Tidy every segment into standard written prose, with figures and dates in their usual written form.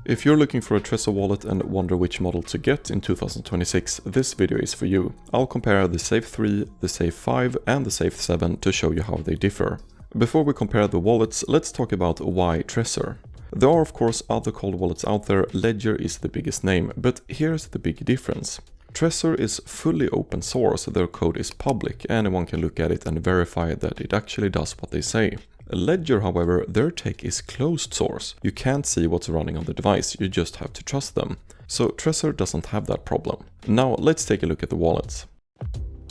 If you're looking for a Trezor wallet and wonder which model to get in 2026, this video is for you. I'll compare the Safe 3, the Safe 5 and the Safe 7 to show you how they differ. Before we compare the wallets, let's talk about why Trezor. There are of course other cold wallets out there, Ledger is the biggest name, but here's the big difference. Trezor is fully open source, their code is public, anyone can look at it and verify that it actually does what they say. Ledger, however, their tech is closed source. You can't see what's running on the device, you just have to trust them. So Trezor doesn't have that problem. Now let's take a look at the wallets.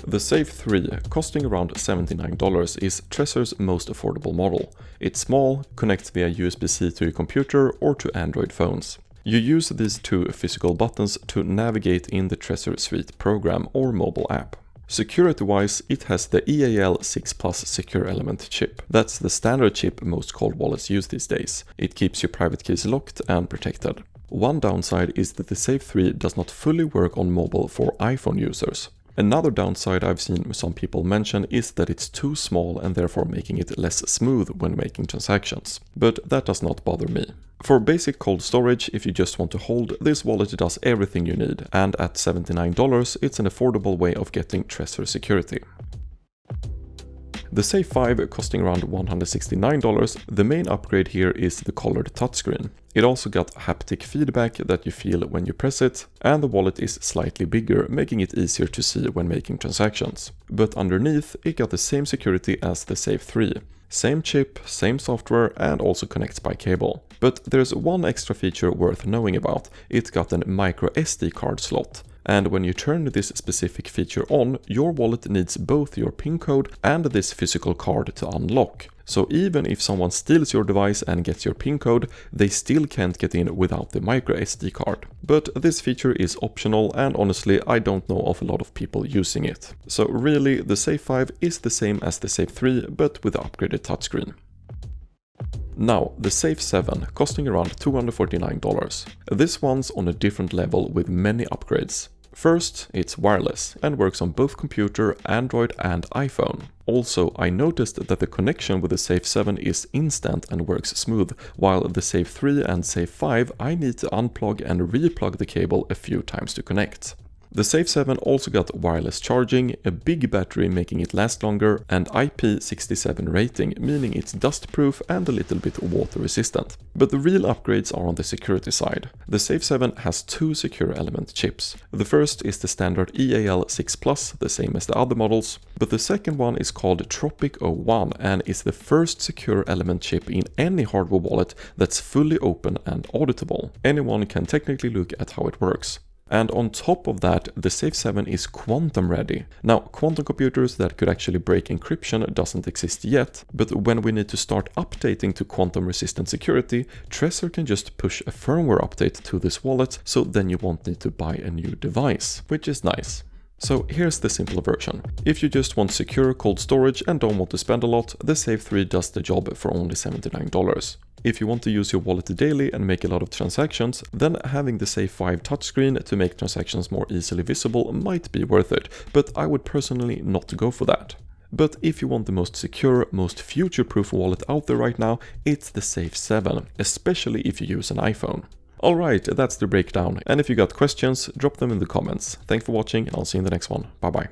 The Safe 3, costing around $79, is Trezor's most affordable model. It's small, connects via USB-C to your computer or to Android phones. You use these two physical buttons to navigate in the Trezor Suite program or mobile app. Security-wise, it has the EAL6 Plus secure element chip. That's the standard chip most cold wallets use these days. It keeps your private keys locked and protected. One downside is that the Safe 3 does not fully work on mobile for iPhone users. Another downside I've seen some people mention is that it's too small and therefore making it less smooth when making transactions. But that does not bother me. For basic cold storage, if you just want to hold, this wallet does everything you need, and at $79 it's an affordable way of getting Trezor security. The Safe 5, costing around $169, the main upgrade here is the colored touchscreen. It also got haptic feedback that you feel when you press it, and the wallet is slightly bigger, making it easier to see when making transactions. But underneath, it got the same security as the Safe 3. Same chip, same software, and also connects by cable. But there's one extra feature worth knowing about. It got an micro SD card slot. And when you turn this specific feature on, your wallet needs both your PIN code and this physical card to unlock. So even if someone steals your device and gets your PIN code, they still can't get in without the micro SD card. But this feature is optional, and honestly I don't know of a lot of people using it. So really the Safe 5 is the same as the Safe 3 but with the upgraded touchscreen. Now, the Safe 7, costing around $249. This one's on a different level with many upgrades. First, it's wireless and works on both computer, Android and iPhone. Also, I noticed that the connection with the Safe 7 is instant and works smooth, while the Safe 3 and Safe 5 I need to unplug and re-plug the cable a few times to connect. The Safe 7 also got wireless charging, a big battery making it last longer, and IP67 rating, meaning it's dustproof and a little bit water resistant. But the real upgrades are on the security side. The Safe 7 has two secure element chips. The first is the standard EAL6 Plus, the same as the other models, but the second one is called Tropic 01 and is the first secure element chip in any hardware wallet that's fully open and auditable. Anyone can technically look at how it works. And on top of that, the Safe 7 is quantum ready. Now, quantum computers that could actually break encryption doesn't exist yet, but when we need to start updating to quantum resistant security, Trezor can just push a firmware update to this wallet, so then you won't need to buy a new device, which is nice. So here's the simple version. If you just want secure cold storage and don't want to spend a lot, the Safe 3 does the job for only $79. If you want to use your wallet daily and make a lot of transactions, then having the Safe 5 touchscreen to make transactions more easily visible might be worth it, but I would personally not go for that. But if you want the most secure, most future-proof wallet out there right now, it's the Safe 7, especially if you use an iPhone. Alright, that's the breakdown, and if you got questions, drop them in the comments. Thanks for watching, and I'll see you in the next one. Bye bye.